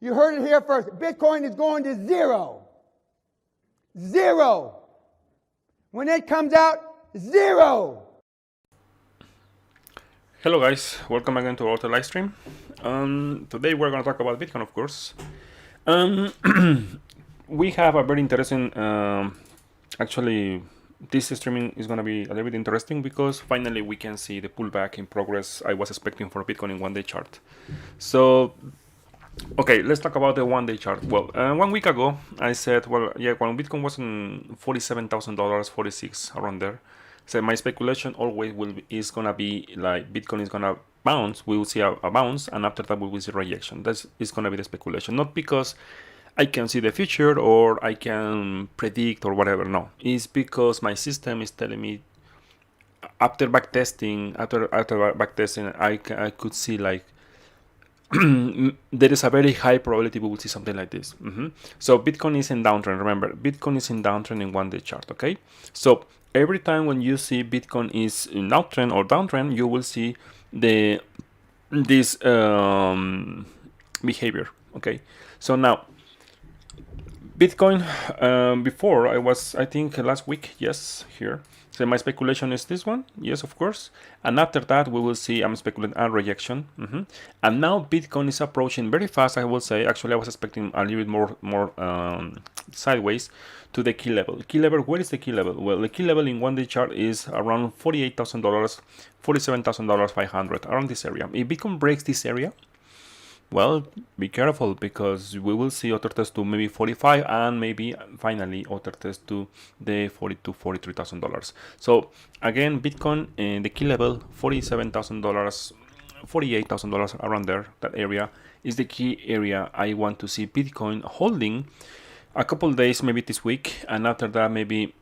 You heard it here first. Bitcoin is going to zero. Zero. When it comes out, zero. Hello guys, welcome again to our live stream. Today we're going to talk about Bitcoin, of course. We have a very interesting, actually this streaming is going to be a little bit interesting because finally we can see the pullback in progress I was expecting for Bitcoin in 1-day chart. So okay, let's talk about the 1-day chart. Well, 1 week ago I said, well, yeah, when Bitcoin was in $47,000, 46 around there. So my speculation always is gonna be like Bitcoin is gonna bounce. We will see a bounce, and after that we will see rejection. That is gonna be the speculation, not because I can see the future or I can predict or whatever. No, it's because my system is telling me after backtesting, I could see like there is a very high probability we will see something like this. So Bitcoin is in downtrend. Remember, Bitcoin is in downtrend in 1-day chart. Okay, so every time when you see Bitcoin is in uptrend or downtrend, you will see this behavior. Okay, so now Bitcoin before I think last week, yes, here. So my speculation is this one, yes, of course. And after that, we will see I'm speculating a rejection. And now Bitcoin is approaching very fast. I will say. Actually, I was expecting a little bit more sideways to the key level. Key level. Where is the key level? Well, the key level in 1-day chart is around $48,000, $47,500, around this area. If Bitcoin breaks this area, well, be careful because we will see other test to maybe 45 and maybe finally other test to the $43,000. So again, Bitcoin the key level $47,000, $48,000 around there. That area is the key area I want to see Bitcoin holding a couple days, maybe this week, and after that maybe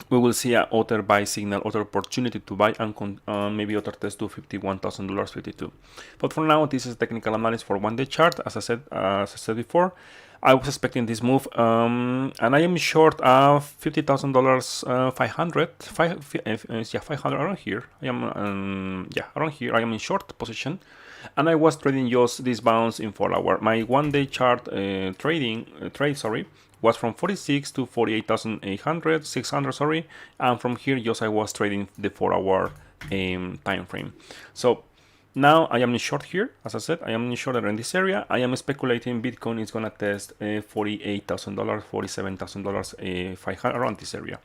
we will see a other buy signal, other opportunity to buy, and maybe other test to $51,000, 52. But for now, this is technical analysis for 1-day chart. As I said before, I was expecting this move, and I am short $50,000, 500 around here. I am around here. I am in short position, and I was trading just this bounce in 4 hour. My 1-day chart trade was from 46 to 48,800, 600, sorry, and from here just I was trading the 4 hour time frame. So now I am in short here. As I said, I am in short in this area. I am speculating Bitcoin is gonna test $48,000, $47,000, 500 around this area.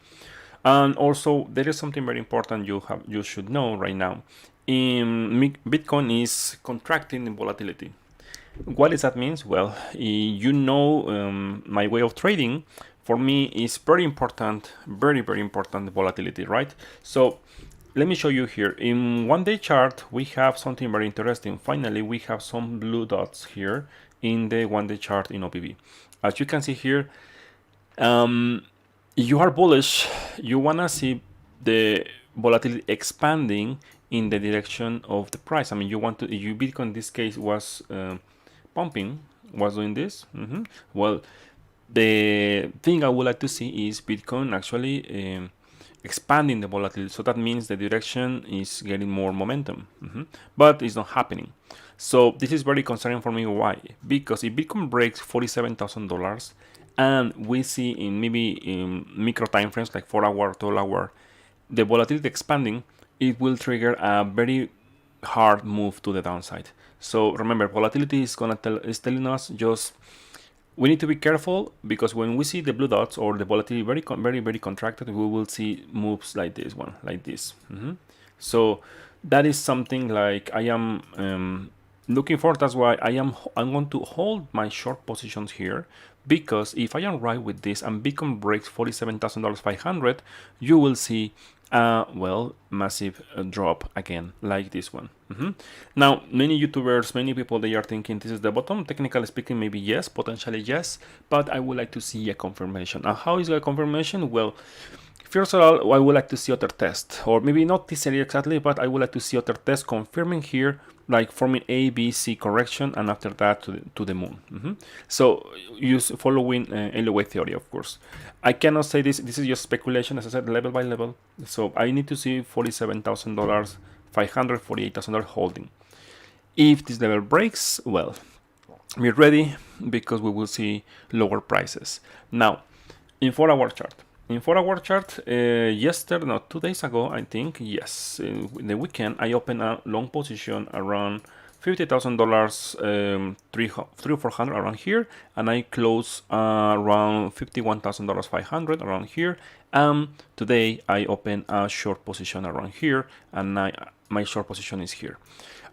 And also there is something very important you should know right now. Bitcoin is contracting in volatility. What does that mean? Well, my way of trading for me is very important, very important volatility, right? So let me show you here. In 1-day chart, we have something very interesting. Finally, we have some blue dots here in the 1-day chart in OPV. As you can see here, you are bullish. You wanna see the volatility expanding in the direction of the price. I mean, Bitcoin in this case was pumping, was doing this. Well, the thing I would like to see is Bitcoin actually expanding the volatility. So that means the direction is getting more momentum, but it's not happening. So this is very concerning for me. Why? Because if Bitcoin breaks $47,000 and we see in micro time frames like 4 hour, 12 hour, the volatility expanding, it will trigger a very hard move to the downside. So remember, volatility is telling us just we need to be careful, because when we see the blue dots or the volatility very contracted, we will see moves like this one, like this. So that is something like I am looking for. That's why I'm going to hold my short positions here, because if I am right with this and Bitcoin breaks $47,000, 500, you will see massive drop again, like this one. Now, many YouTubers, many people, they are thinking this is the bottom. Technically speaking, maybe yes, potentially yes, but I would like to see a confirmation. And how is a confirmation? Well, first of all, I would like to see other test, or maybe not this area exactly, but I would like to see other test confirming here, like forming A, B, C correction, and after that to the moon. So use following LOA theory, of course. I cannot say this is just speculation, as I said, level by level. So I need to see $47,000, $500, $48,000 holding. If this level breaks, well, be ready because we will see lower prices. Now, in 4-hour chart. In 4-hour chart, yesterday, no, 2 days ago, I think, yes, in the weekend, I opened a long position around $50,000, 300-400 around here, and I closed around $51,500 around here. Today I opened a short position around here, and my short position is here.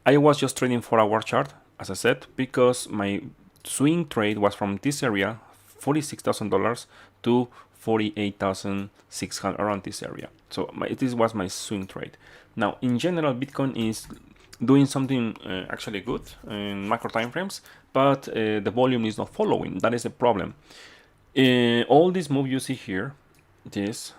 I was just trading 4-hour chart, as I said, because my swing trade was from this area, $46,000 to 48,600, around this area. So this was my swing trade. Now, in general, Bitcoin is doing something actually good in macro time frames, but the volume is not following. That is the problem. All this move you see here, this,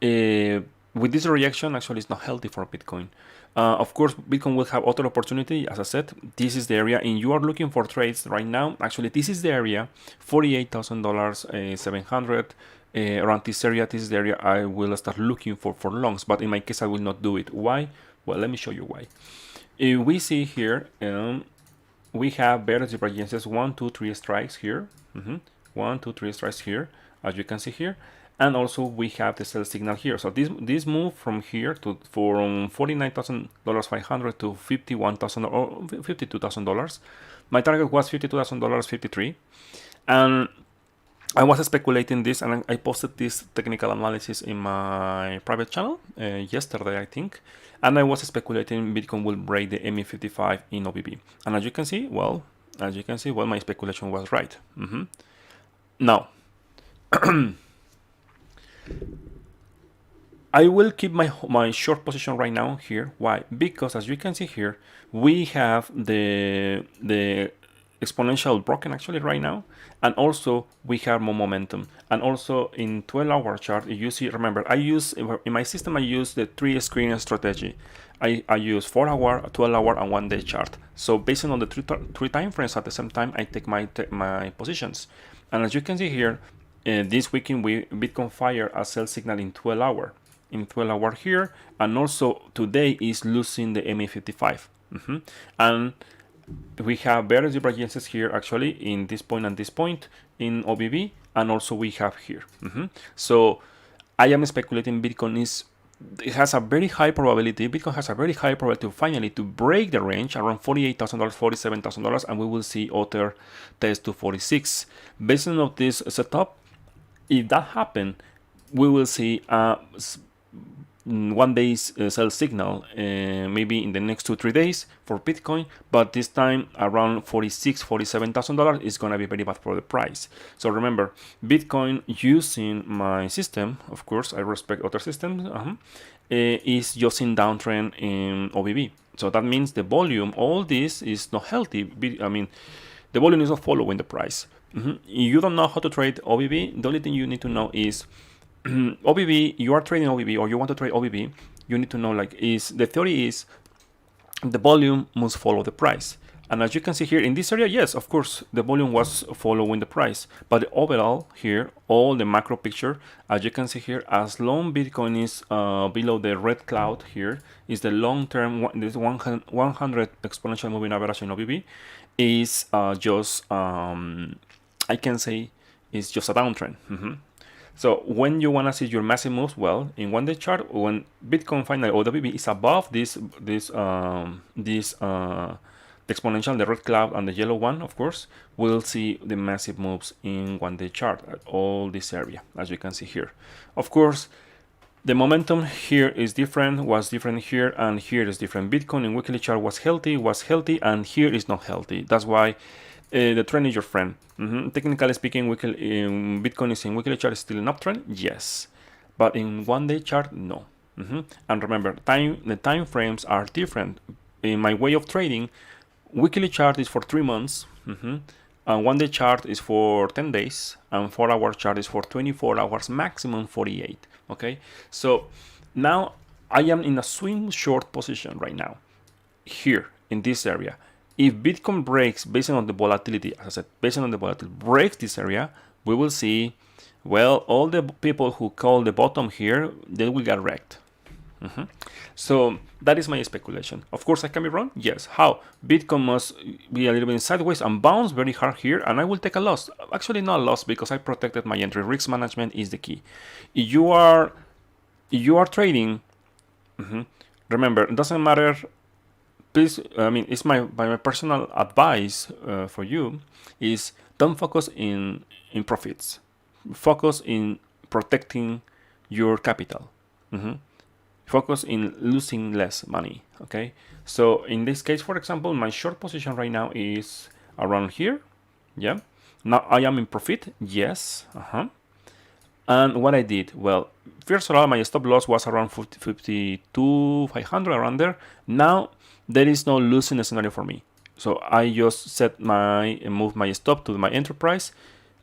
with this reaction, actually is not healthy for Bitcoin. Of course, Bitcoin will have other opportunity. As I said, this is the area, and you are looking for trades right now. Actually, this is the area, $48,000, 700. Around this area, this is the area I will start looking for longs. But in my case, I will not do it. Why? Well, let me show you why. We see here, we have various divergences, 1, 2, 3 strikes here. 1, 2, 3 strikes here, as you can see here. And also we have the sell signal here. So this move from here to from $49,500 to $51,000 or $52,000. My target was $52,000, 53, and I was speculating this, and I posted this technical analysis in my private channel yesterday, I think. And I was speculating Bitcoin will break the MA55 in OBB. And as you can see, well, my speculation was right. Now, I will keep my short position right now here. Why? Because as you can see here, we have the exponential broken actually right now, and also we have more momentum. And also in 12-hour chart, you see, remember, I use in my system, I use the 3-screen strategy. I use 4-hour, 12-hour, and 1-day chart. So based on the three time frames at the same time, I take my positions. And as you can see here, this weekend Bitcoin fired a sell signal in 12-hour. In 12-hour here, and also today is losing the MA55. And we have various divergences here actually in this point and this point in OBB, and also we have here. So I am speculating it has a very high probability. Bitcoin has a very high probability finally to break the range around $48,000, $47,000, and we will see other tests to 46. Based on this setup, if that happens, we will see 1 day's sell signal, maybe in the next 2-3 days for Bitcoin, but this time around $46,000, $47,000 is gonna be very bad for the price. So remember, Bitcoin using my system, of course, I respect other systems, is just in downtrend in OBB. So that means the volume, all this is not healthy. I mean, the volume is not following the price. If you don't know how to trade OBB, the only thing you need to know is OBB, you are trading OBB or you want to trade OBB, you need to know the theory is the volume must follow the price. And as you can see here in this area, yes, of course, the volume was following the price. But the overall here, all the macro picture, as you can see here, as long Bitcoin is below the red cloud here, is the long-term, this 100 exponential moving average in OBB, is just, I can say, is just a downtrend. So when you want to see your massive moves, well, in 1-day chart, when Bitcoin finally, or the BB is above this exponential, the red cloud and the yellow one, of course, we'll see the massive moves in 1-day chart at all this area, as you can see here. Of course, the momentum here is different, was different here, and here is different. Bitcoin in weekly chart was healthy, and here is not healthy. That's why the trend is your friend. Technically speaking, Bitcoin is in weekly chart still an uptrend, yes, but in 1-day chart, no. And remember, the time frames are different. In my way of trading, weekly chart is for 3 months, and 1-day chart is for 10 days, and 4-hour chart is for 24 hours, maximum 48. Okay, so now I am in a swing short position right now, here in this area. If Bitcoin breaks, based on the volatility, as I said, based on the volatility, breaks this area, we will see, well, all the people who call the bottom here, they will get wrecked. So that is my speculation. Of course, I can be wrong. Yes. How? Bitcoin must be a little bit sideways and bounce very hard here, and I will take a loss. Actually, not a loss because I protected my entry. Risk management is the key. If you are trading, remember, it doesn't matter. Please, I mean, it's my personal advice for you is don't focus in profits. Focus in protecting your capital. Focus in losing less money. Okay, so in this case, for example, my short position right now is around here. Yeah, now I am in profit. Yes. And what I did, well, first of all, my stop loss was around 52,500, around there. Now there is no losing scenario for me. So I just move my stop to my enterprise.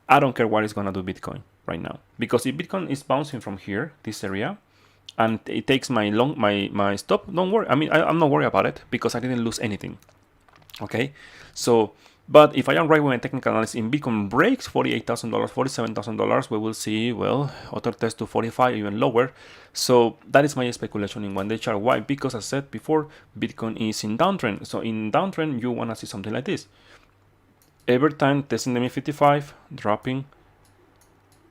I don't care what is gonna do Bitcoin right now, because if Bitcoin is bouncing from here, this area, and it takes my stop, don't worry. I mean, I'm not worried about it because I didn't lose anything. Okay, so but if I am right with my technical analysis, in Bitcoin breaks $48,000, $47,000, we will see, well, other test to 45, even lower. So that is my speculation in 1-day chart. Why? Because as I said before, Bitcoin is in downtrend. So in downtrend, you want to see something like this. Every time testing the MA55, dropping,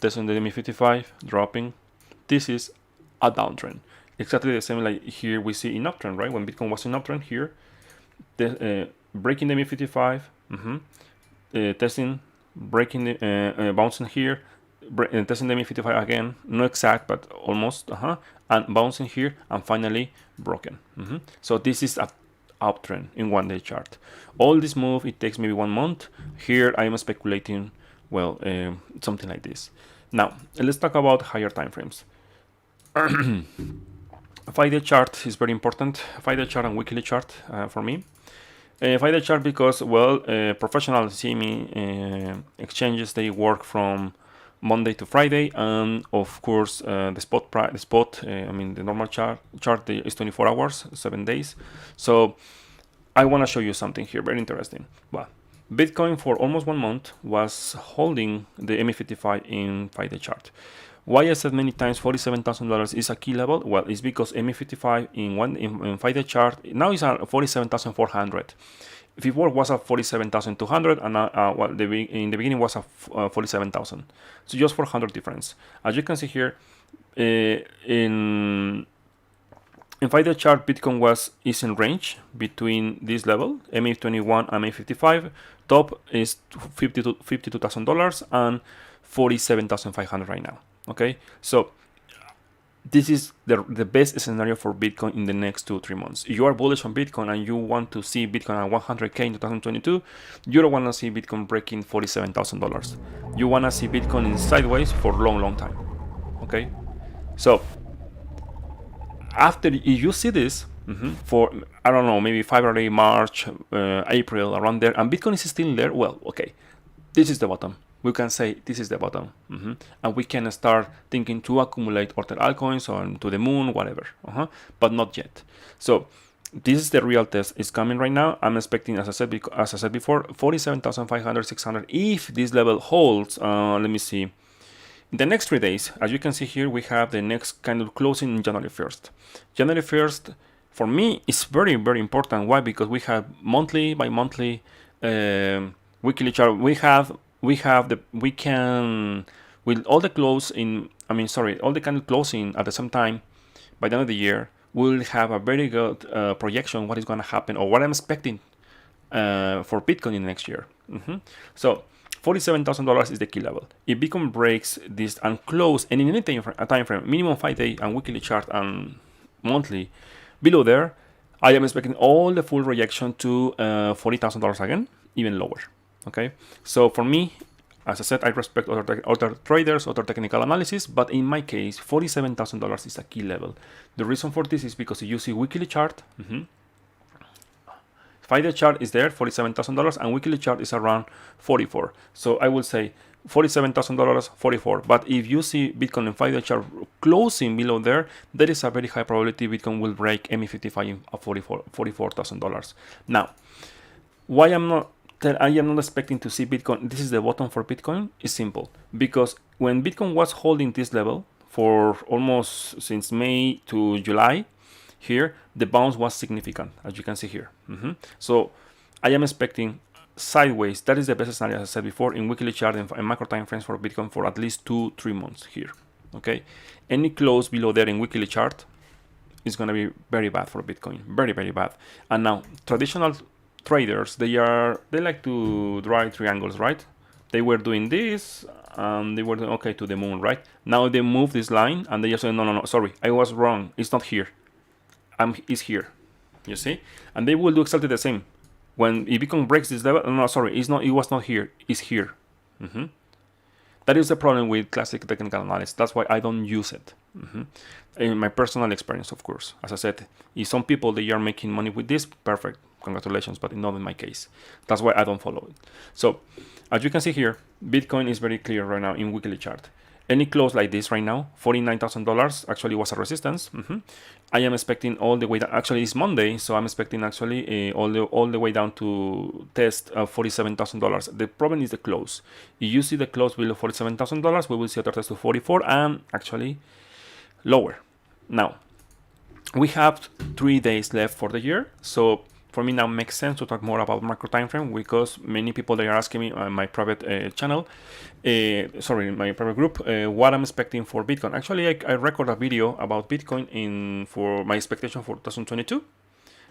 testing the MA55, dropping. This is a downtrend. Exactly the same like here we see in uptrend, right? When Bitcoin was in uptrend here, breaking the MA55, testing, breaking the bouncing here, testing the MA55 again, not exact but almost, and bouncing here, and finally broken. So this is a uptrend in 1-day chart. All this move, it takes maybe 1 month. Here I am speculating, well, something like this. Now let's talk about higher time frames. 5-day chart is very important. 5-day chart and weekly chart for me. 5-day chart because, well, professional CME exchanges, they work from Monday to Friday, and of course the spot I mean the normal chart is 24 hours, 7 days. So I want to show you something here very interesting. Well, Bitcoin for almost 1 month was holding the MA55 in 5-day chart. Why I said many times $47,000 is a key level? Well, it's because MA55 in 5-day chart now is at 47,400. Before was at 47,200, and well, in the beginning was at 47,000. So just 400 difference. As you can see here, in 5-day chart, Bitcoin is in range between this level, MA21 and MA55. Top is $52,000 and 47,500 right now. Okay, so this is the best scenario for Bitcoin in the next 2-3 months. If you are bullish on Bitcoin and you want to see Bitcoin at 100K in 2022, you don't want to see Bitcoin breaking $47,000. You want to see Bitcoin in sideways for a long time. Okay, so after you see this for, I don't know, maybe February, March, April, around there, and Bitcoin is still there, well, okay, this is the bottom. We can say this is the bottom, and we can start thinking to accumulate other altcoins or to the moon, whatever, but not yet. So this is the real test. It's coming right now. I'm expecting, as I said before, 47,500, 600. If this level holds, let me see. In the next 3 days, as you can see here, we have the next kind of closing in January 1st. January 1st, for me, is very, very important. Why? Because we have monthly, bi-monthly, weekly chart. We can, with all the close in, all the kind of closing at the same time, by the end of the year, we'll have a very good projection what is going to happen or what I'm expecting for Bitcoin in the next year. So $47,000 is the key level. If Bitcoin breaks this and close, and in any time frame, minimum 5-day and weekly chart and monthly, below there, I am expecting all the full reaction to $40,000 again, even lower. Okay, so for me, as I said, I respect other traders, other technical analysis, but in my case, $47,000 is a key level. The reason for this is because if you see weekly chart, 5-day chart is there, $47,000, and weekly chart is around 44. So I will say $47,000, 44. But if you see Bitcoin in 5-day chart closing below there, there is a very high probability Bitcoin will break MA55 at $44,000. Now, why I am not expecting to see Bitcoin, this is the bottom for Bitcoin, is simple. Because when Bitcoin was holding this level for almost since May to July, here the bounce was significant, as you can see here. So I am expecting sideways. That is the best scenario, as I said before, in weekly chart and macro time frames for Bitcoin for at least 2-3 months here. Okay, any close below there in weekly chart is going to be very bad for Bitcoin, very bad. And now traditional traders, they like to draw triangles, right? They were doing this and they were doing okay to the moon, right? Now they move this line and they just say no, sorry, I was wrong, it's not here, it's here, you see? And they will do exactly the same when if Bitcoin breaks this level. No, sorry, it's not, it was not here, it's here. That is the problem with classic technical analysis. That's why I don't use it. In my personal experience, of course. As I said, if some people, they are making money with this, perfect, congratulations, but not in my case. That's why I don't follow it. So, as you can see here, Bitcoin is very clear right now in weekly chart. Any close like this right now, $49,000 actually was a resistance. I am expecting all the way down. Actually, it's Monday, so I'm expecting actually all the way down to test $47,000. The problem is the close. If you see the close below $47,000, we will see a test to 44 and actually lower. Now, we have 3 days left for the year, so for me now makes sense to talk more about macro time frame because many people, they are asking me on my private channel, my private group, what I'm expecting for Bitcoin. Actually, I record a video about Bitcoin for my expectation for 2022,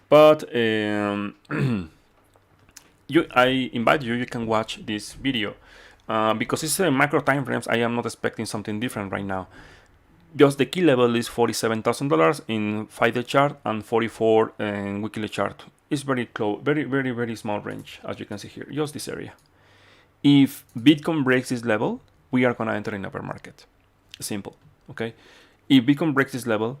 but I invite you can watch this video because it's macro time frames. I am not expecting something different right now. Just the key level is $47,000 in 5-day chart and 44 in weekly chart. It's very close, very small range, as you can see here, just this area. If Bitcoin breaks this level, we are gonna enter in a bear market. Simple, okay? If Bitcoin breaks this level,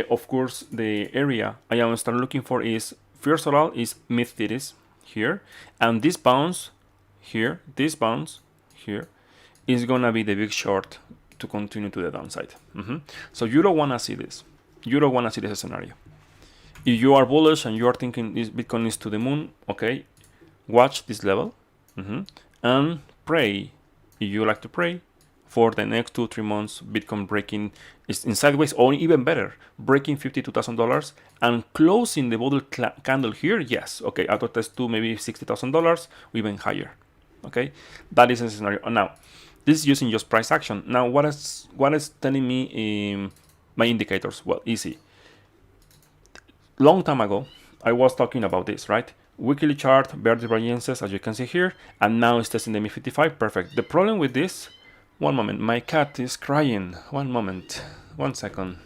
of course the area I am start looking for is, first of all, is mid-30s here, and this bounce here, is gonna be the big short to continue to the downside. So you don't want to see this. You don't want to see this scenario. If you are bullish and you are thinking this Bitcoin is to the moon, okay, watch this level and pray. If you like to pray for the next 2-3 months, Bitcoin breaking is in sideways, or even better, breaking $52,000 and closing the bottle candle here. Yes, okay, auto test to maybe $60,000, even higher. Okay, that is a scenario. Now, this is using just price action. Now, what is telling me my indicators? Well, easy. Long time ago, I was talking about this, right? Weekly chart, bear divergences, as you can see here, and now it's testing the MI55. Perfect. The problem with this, one moment, my cat is crying. One moment, 1 second.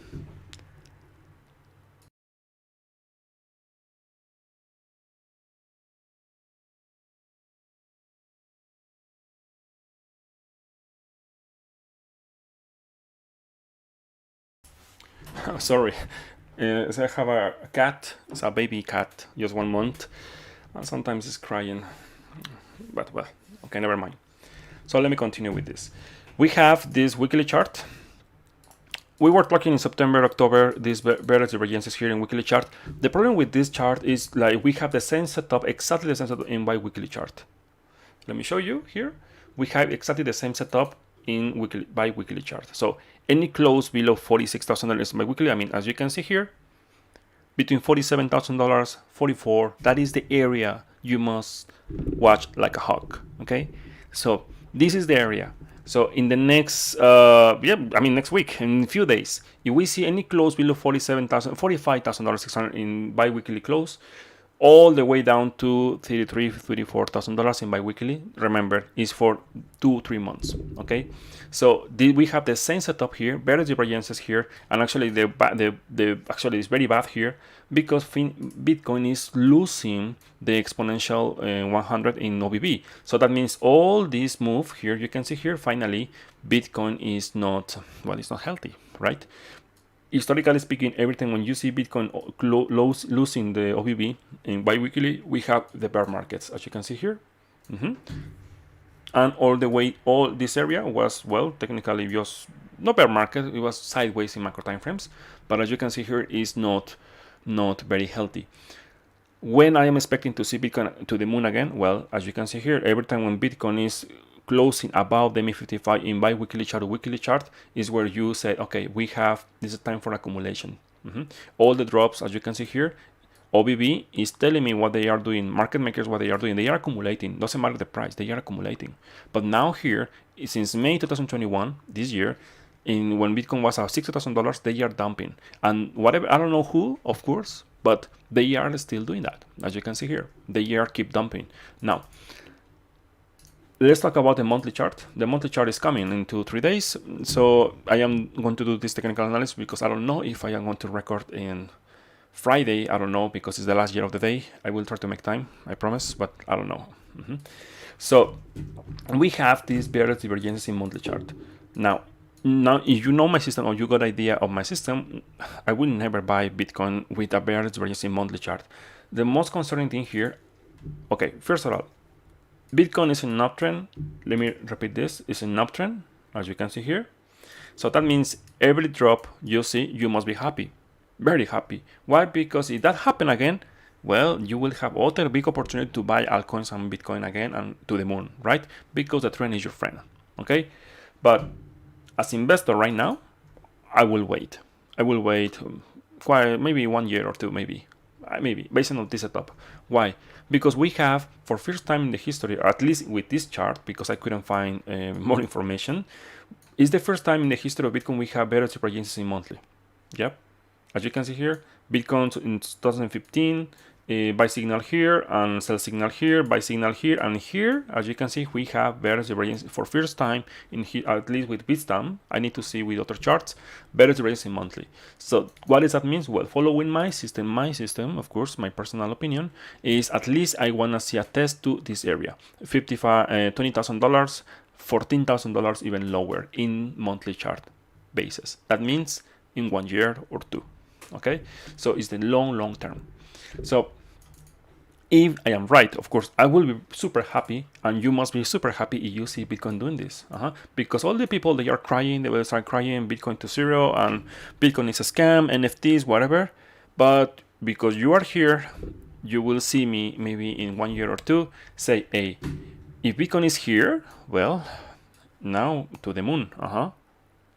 Sorry. So I have a cat, it's a baby cat, just 1 month, and sometimes it's crying, but well, okay, never mind. So let me continue with this. We have this weekly chart. We were talking in September, October, these bearish divergences here in weekly chart. The problem with this chart is like we have the same setup, exactly the same setup in bi-weekly chart. Let me show you here. We have exactly the same setup in bi-weekly chart. So any close below $46,000 bi-weekly, I mean, as you can see here, between $47,000, 44, that is the area you must watch like a hawk, okay? So this is the area. So in the next, next week, in a few days, if we see any close below $47,000, $45,600 in bi-weekly close, all the way down to $33,000, $34,000 in bi-weekly, remember, is for 2-3 months, okay? So we have the same setup here, bearish divergences here, and actually actually it's very bad here because Bitcoin is losing the exponential 100 in OBB. So that means all this move here, you can see here, finally, Bitcoin is not, well, it's not healthy, right? Historically speaking, every time when you see Bitcoin losing the OBB in bi-weekly, we have the bear markets, as you can see here. And all this area was, well, technically just not bear market, it was sideways in macro time frames, but as you can see here, is not very healthy. When I am expecting to see Bitcoin to the moon again, well, as you can see here, every time when Bitcoin is closing above the MI55 in bi-weekly chart or weekly chart is where you say, okay, this is time for accumulation. All the drops, as you can see here, OBB is telling me what they are doing, market makers what they are doing. They are accumulating, doesn't matter the price, they are accumulating. But now here, since May 2021, this year, when Bitcoin was at $60,000, they are dumping. And whatever, I don't know who, of course, but they are still doing that. As you can see here, they are keep dumping. Now, let's talk about the monthly chart. The monthly chart is coming in 2-3 days. So I am going to do this technical analysis because I don't know if I am going to record in Friday. I don't know because it's the last year of the day. I will try to make time, I promise, but I don't know. So we have these various divergences in monthly chart. Now, if you know my system or you got idea of my system, I will never buy Bitcoin with a various divergence in monthly chart. The most concerning thing here, okay, first of all, Bitcoin is in an uptrend. Let me repeat this, it's an uptrend, as you can see here. So that means every drop you see, you must be happy, very happy. Why? Because if that happen again, well, you will have other big opportunity to buy altcoins and Bitcoin again and to the moon, right? Because the trend is your friend, okay? But as investor right now, I will wait. I will wait quite maybe 1 year or two, maybe based on this setup. Why? Because we have, for first time in the history, or at least with this chart, because I couldn't find more information, it's the first time in the history of Bitcoin we have better divergences in monthly. Yep. As you can see here, Bitcoin in 2015, buy signal here and sell signal here, buy signal here, and here, as you can see, we have better divergence for first time in here, at least with Bitstamp. I need to see with other charts, better divergence in monthly. So what does that mean? Well, following my system, of course, my personal opinion is at least I want to see a test to this area, $20,000, $14,000, even lower in monthly chart basis. That means in 1 year or two. Okay, so it's the long term. So if I am right, of course, I will be super happy, and you must be super happy if you see Bitcoin doing this. Because all the people, they are crying, they will start crying, Bitcoin to zero, and Bitcoin is a scam, NFTs, whatever. But because you are here, you will see me maybe in 1 year or two say, hey, if Bitcoin is here, well, now to the moon.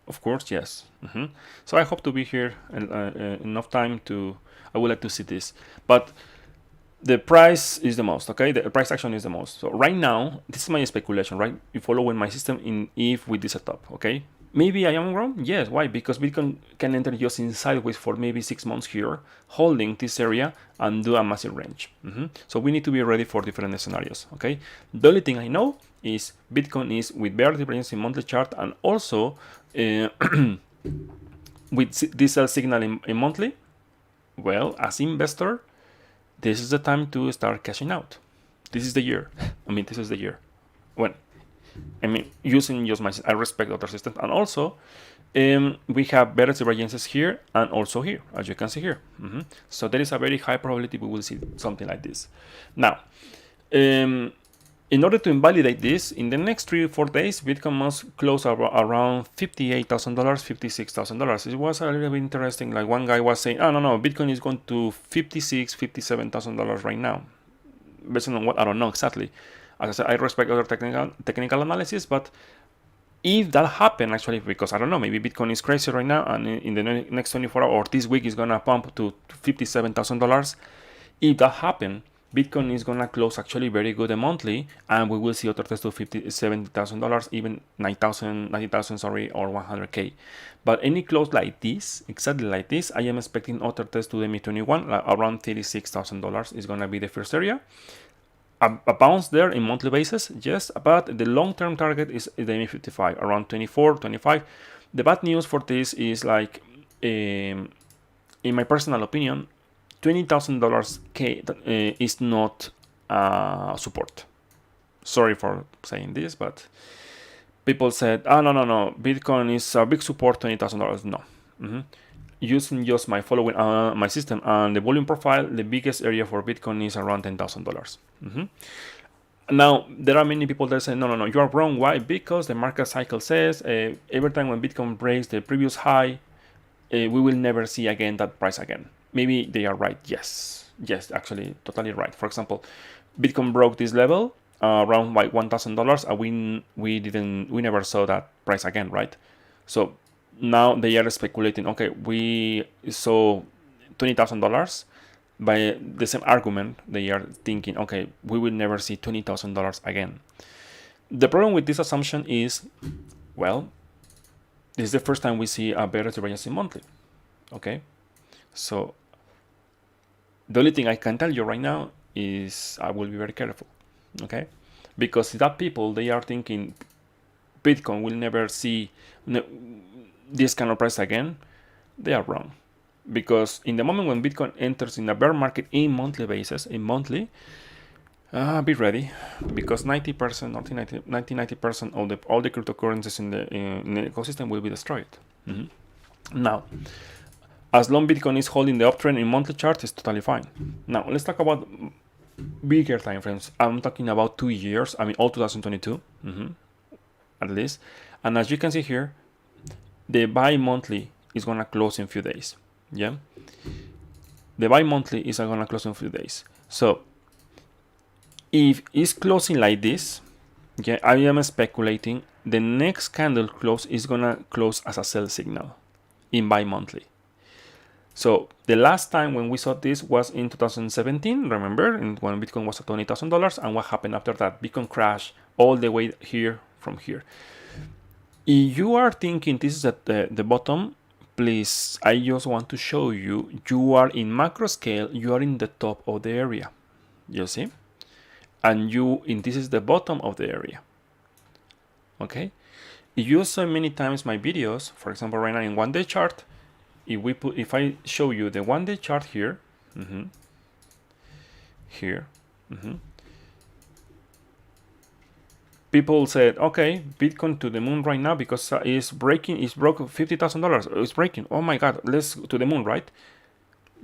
Of course, yes. So I hope to be here enough time to, I would like to see this. But the price is the most, okay? The price action is the most. So right now, this is my speculation, right? You following my system in if with this setup, okay? Maybe I am wrong? Yes, why? Because Bitcoin can enter just in sideways for maybe 6 months here, holding this area and do a massive range. So we need to be ready for different scenarios, okay? The only thing I know is Bitcoin is with bear divergence in monthly chart and also with this signal in monthly. Well, as investor, this is the time to start cashing out. This is the year. This is the year. When, using just my, I respect other systems, and also we have better divergences here and also here, as you can see here. So there is a very high probability we will see something like this. Now, in order to invalidate this, in the next 3 or 4 days, Bitcoin must close around $58,000, $56,000. It was a little bit interesting. Like one guy was saying, oh, no, Bitcoin is going to $56,000, $57,000 right now. Based on what, I don't know exactly. As I said, I respect other technical analysis, but if that happen, actually, because I don't know, maybe Bitcoin is crazy right now, and in the next 24 hours or this week is going to pump to $57,000. If that happen, Bitcoin is going to close actually very good monthly, and we will see other tests to $70,000, even $90,000, sorry, or 100K. But any close like this, exactly like this, I am expecting other tests to the mid-21, around $36,000 is going to be the first area. A bounce there in monthly basis, yes, but the long-term target is the mid-55, around 24, 25. The bad news for this is like, in my personal opinion, $20,000 is not support. Sorry for saying this, but people said, oh, no, Bitcoin is a big support, $20,000. No. Using just my following, my system and the volume profile, the biggest area for Bitcoin is around $10,000. Now, there are many people that say, no, you are wrong. Why? Because the market cycle says every time when Bitcoin breaks the previous high, we will never see again that price again. Maybe they are right. Yes, actually, totally right. For example, Bitcoin broke this level around like $1,000, and we never saw that price again, right? So now they are speculating. Okay, we saw $20,000. By the same argument, they are thinking, okay, we will never see $20,000 again. The problem with this assumption is, well, this is the first time we see a better divergence in monthly. Okay, so the only thing I can tell you right now is I will be very careful. Okay, because that people, they are thinking Bitcoin will never see this kind of price again. They are wrong, because in the moment when Bitcoin enters in a bear market in monthly basis, be ready, because 90% or 90% of all the cryptocurrencies in the ecosystem will be destroyed. Now, as long Bitcoin is holding the uptrend in monthly chart, is totally fine. Now let's talk about bigger time frames. I'm talking about 2 years. I mean, all 2022, at least. And as you can see here, the bi-monthly is gonna close in a few days. Yeah, the bi-monthly is gonna close in a few days. So if it's closing like this, yeah, I am speculating the next candle close is gonna close as a sell signal in bi-monthly. So the last time when we saw this was in 2017, remember, when Bitcoin was at $20,000, and what happened after that? Bitcoin crashed all the way here from here. If you are thinking this is at the bottom, please, I just want to show you, you are in macro scale, you are in the top of the area, you see? And this is the bottom of the area, okay? You saw many times my videos, for example, right now in 1 day chart, if I show you the 1 day chart here, people said, okay, Bitcoin to the moon right now because it's broke $50,000. It's breaking. Oh my God, let's to the moon, right?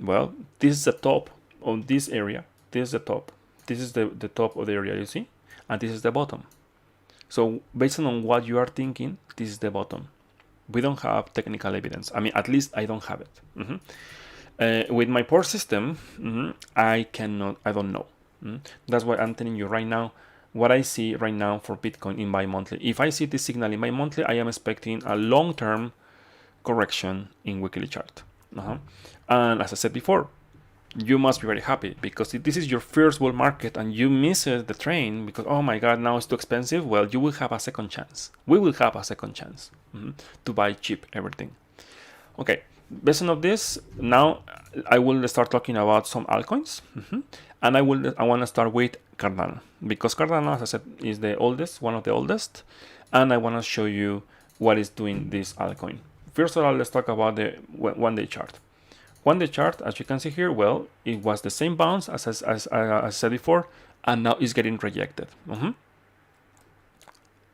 Well, this is the top of this area. This is the top. This is the top of the area, you see? And this is the bottom. So based on what you are thinking, this is the bottom. We don't have technical evidence. I mean, at least I don't have it. With my poor system, I don't know. That's why I'm telling you right now what I see right now for Bitcoin in my monthly. If I see this signal in my monthly, I am expecting a long-term correction in weekly chart. And as I said before, you must be very happy, because if this is your first bull market and you miss the train because, oh my God, now it's too expensive, well, you will have a second chance. We will have a second chance to buy cheap everything. Okay, based on this, now I will start talking about some altcoins, and I want to start with Cardano, because Cardano, as I said, is the oldest, one of the oldest, and I want to show you what is doing this altcoin. First of all, let's talk about the 1 day chart. 1 day chart, as you can see here, well, it was the same bounce as I said before, and now it's getting rejected.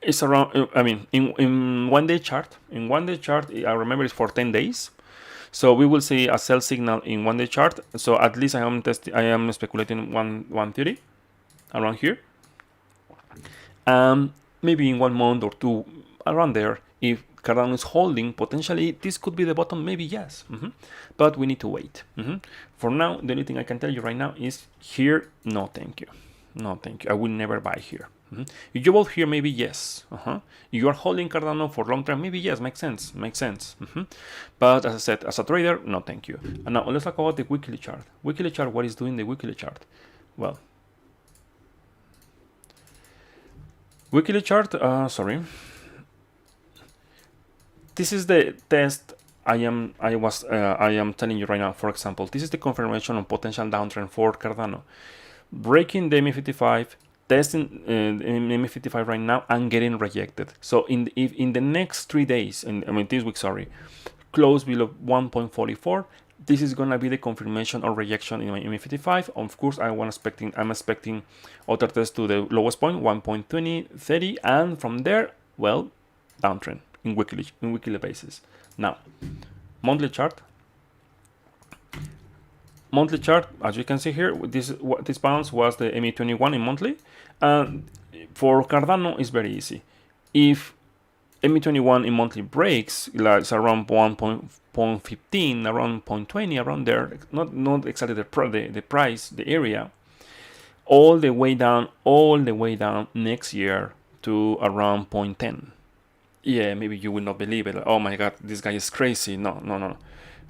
It's around, I mean, in 1 day chart, I remember it's for 10 days. So we will see a sell signal in 1 day chart. So at least I am speculating 130 around here. Maybe in 1 month or 2 around there, if Cardano is holding, potentially this could be the bottom, maybe yes, but we need to wait. For now, the only thing I can tell you right now is here, no thank you, I will never buy here. If you bought here, maybe yes. You are holding Cardano for long term, maybe yes, makes sense. But as I said, as a trader, no thank you. And now let's talk about the weekly chart. What is doing the weekly chart? Well, weekly chart, this is the test I am telling you right now. For example, this is the confirmation of potential downtrend for Cardano, breaking the MA55, testing MA55 right now and getting rejected. So if in the next 3 days, this week, close below 1.44, this is gonna be the confirmation or rejection in my MA55. Of course, I'm expecting other test to the lowest point, 1.2030, and from there, well, downtrend in weekly basis. Now, monthly chart, as you can see here, this bounce was the MA21 in monthly, and for Cardano it's very easy. If MA21 in monthly breaks, like it's around 1.15, around 0.20, around there, not exactly the price, the area, all the way down next year to around 0.10. Yeah, maybe you will not believe it. Oh my God, this guy is crazy. No, no, no.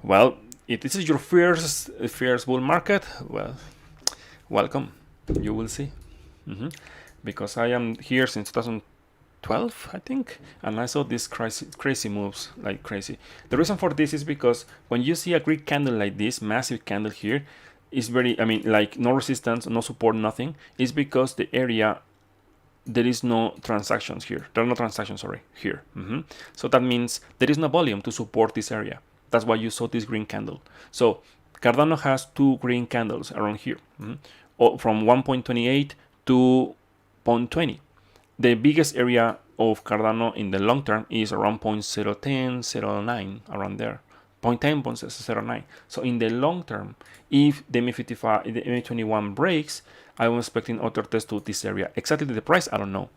Well, if this is your first bull market, well, welcome. You will see. Because I am here since 2012, I think, and I saw these crazy moves like crazy. The reason for this is because when you see a Greek candle like this, massive candle here, is very, I mean, like no resistance, no support, nothing. Is because the area, there is no transactions here. There are no transactions, sorry, here. So that means there is no volume to support this area. That's why you saw this green candle. So Cardano has two green candles around here, from 1.28 to 0.20. The biggest area of Cardano in the long term is around 0.010, 0.09, around there. 0.10, 0.09. So in the long term, if the MA55, the MA21 breaks, I'm expecting other test to this area. Exactly the price, I don't know.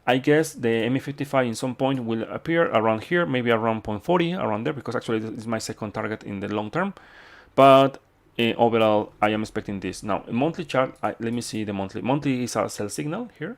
I guess the MA55 in some point will appear around here, maybe around 0.40, around there, because actually this is my second target in the long term. But overall, I am expecting this. Now, monthly chart, let me see the monthly. Monthly is a sell signal here.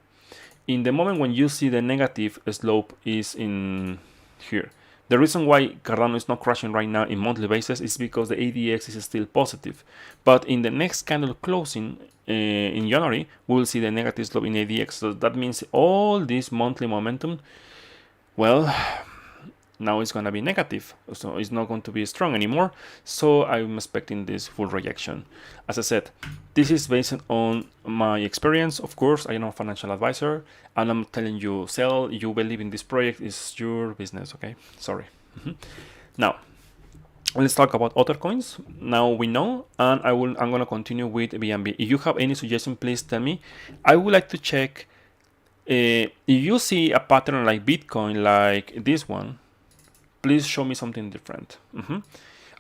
In the moment when you see the negative slope is in here. The reason why Cardano is not crashing right now in monthly basis is because the ADX is still positive. But in the next candle closing in January, we will see the negative slope in ADX. So that means all this monthly momentum, well, now it's going to be negative, so it's not going to be strong anymore. So I'm expecting this full rejection. As I said, this is based on my experience. Of course, I am a financial advisor, and I'm telling you, sell, you believe in this project, is your business. Okay, sorry. Now let's talk about other coins. Now we know, and I'm going to continue with BNB. If you have any suggestion, please tell me. I would like to check if you see a pattern like Bitcoin, like this one. Please show me something different.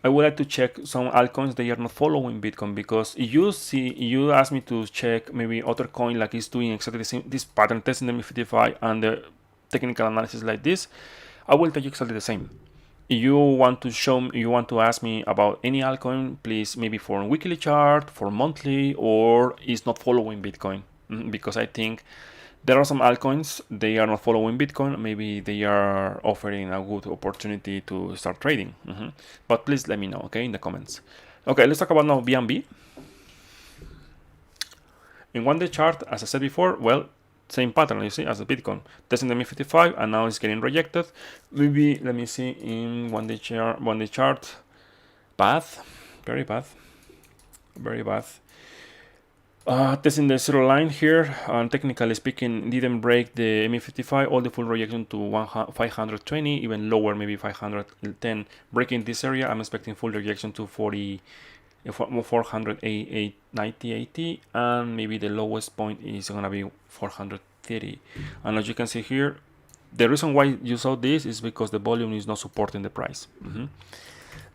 I would like to check some altcoins. They are not following Bitcoin, because if you ask me to check maybe other coin like it's doing exactly the same, this pattern testing the MA55 and the technical analysis like this, I will tell you exactly the same. If you want to ask me about any altcoin, please, maybe for a weekly chart, for monthly, or is not following Bitcoin, because I think there are some altcoins, they are not following Bitcoin. Maybe they are offering a good opportunity to start trading. But please let me know, okay, in the comments. Okay, let's talk about now BNB. In one day chart, as I said before, well, same pattern, you see, as the Bitcoin. Testing the MA55, and now it's getting rejected. Maybe, let me see, in one day chart, bad, very bad, very bad. Testing the zero line here, and technically speaking, didn't break the MA55, all the full rejection to 520, even lower, maybe 510. Breaking this area, I'm expecting full rejection to 480, 90, 80, and maybe the lowest point is gonna be 430. And as you can see here, the reason why you saw this is because the volume is not supporting the price.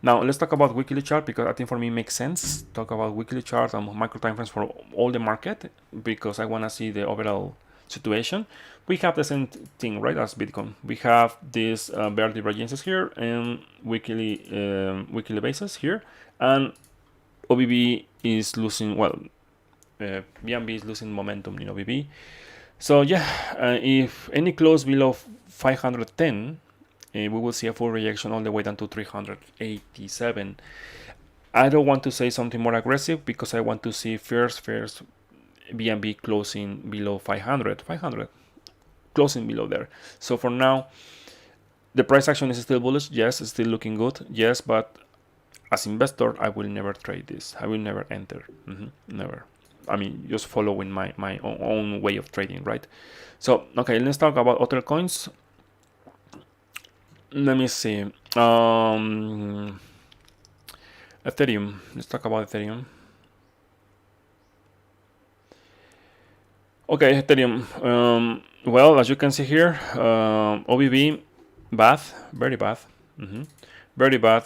Now let's talk about weekly chart, because I think for me it makes sense talk about weekly chart and micro time frames for all the market, because I want to see the overall situation. We have the same thing, right, as Bitcoin. We have these bear divergences here and weekly basis here, and OBB is losing, well, BNB is losing momentum in OBB. So yeah, if any close below 510, we will see a full rejection all the way down to 387. I don't want to say something more aggressive, because I want to see first BNB closing below 500, closing below there. So for now, the price action is still bullish. Yes, it's still looking good. Yes, but as investor, I will never trade this. I will never enter. Never. I mean, just following my own way of trading, right? So, okay, let's talk about other coins. Let me see. Ethereum. Let's talk about Ethereum. Okay, Ethereum. Well, as you can see here, OBB, bad, very bad, very bad.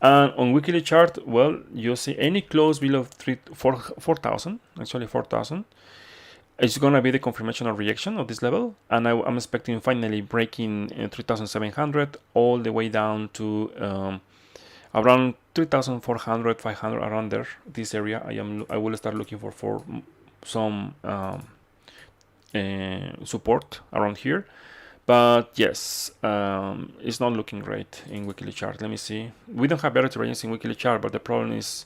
And on weekly chart, well, you see any close below 4,000, actually 4,000. It's gonna be the confirmation or rejection of this level, and I'm expecting finally breaking 3,700 all the way down to around 3,400, 500, around there. This area, I will start looking for some support around here. But yes, it's not looking great in weekly chart. Let me see. We don't have better variance in weekly chart, but the problem is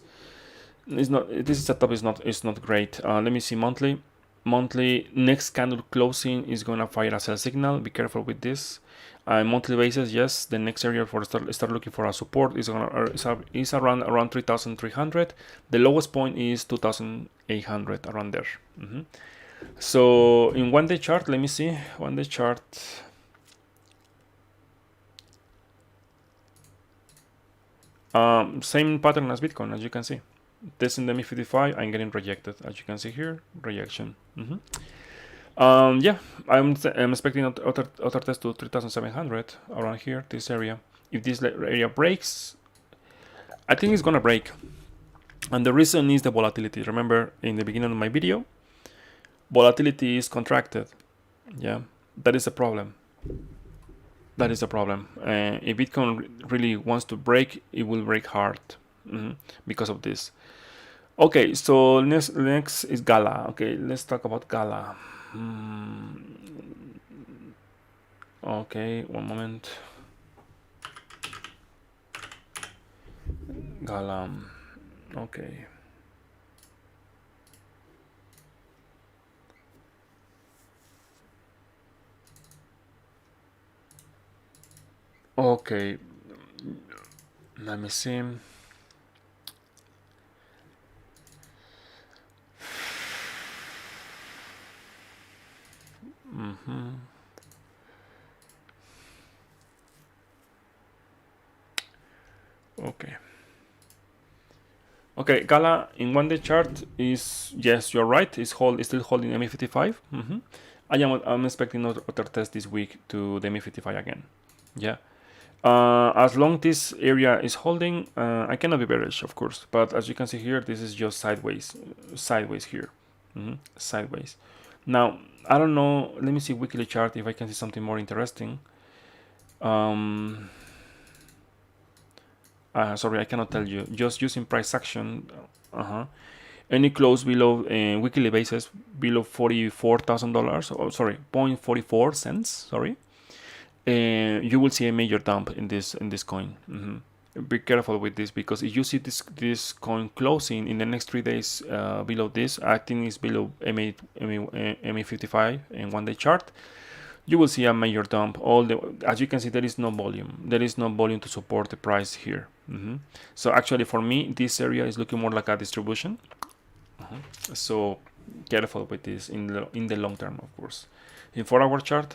not. This setup is not great. Let me see monthly. Monthly next candle closing is gonna fire a sell signal. Be careful with this. Monthly basis, yes, the next area for start looking for a support is around 3,300. The lowest point is 2,800, around there. So in 1-day chart, let me see 1-day chart. Same pattern as Bitcoin, as you can see. Testing the MI55, I'm getting rejected, as you can see here, rejection. Yeah, I'm expecting other test to 3,700 around here, this area. If this area breaks, I think it's gonna break, and the reason is the volatility. Remember in the beginning of my video, volatility is contracted. Yeah, that is a problem. That is a problem. If Bitcoin really wants to break, it will break hard because of this. Okay, so next is Gala. Okay, let's talk about Gala. Okay, one moment. Gala. Okay. Okay. Let me see. Okay. Okay, Gala in 1-day chart is, yes, you're right. It's still holding MA55. I'm expecting other test this week to the MA55 again. Yeah. As long this area is holding, I cannot be bearish, of course. But as you can see here, this is just sideways here, sideways. Now I don't know. Let me see weekly chart if I can see something more interesting. Sorry, I cannot tell you. Just using price action. Any close below weekly basis below $44,000. Oh, sorry, 0.44 cents. Sorry. You will see a major dump in this coin. Be careful with this, because if you see this coin closing in the next 3 days below this, I think it's below MA55 in 1-day chart, you will see a major dump. As you can see, there is no volume. There is no volume to support the price here. So actually, for me, this area is looking more like a distribution. So careful with this in the long term, of course. In 4-hour chart.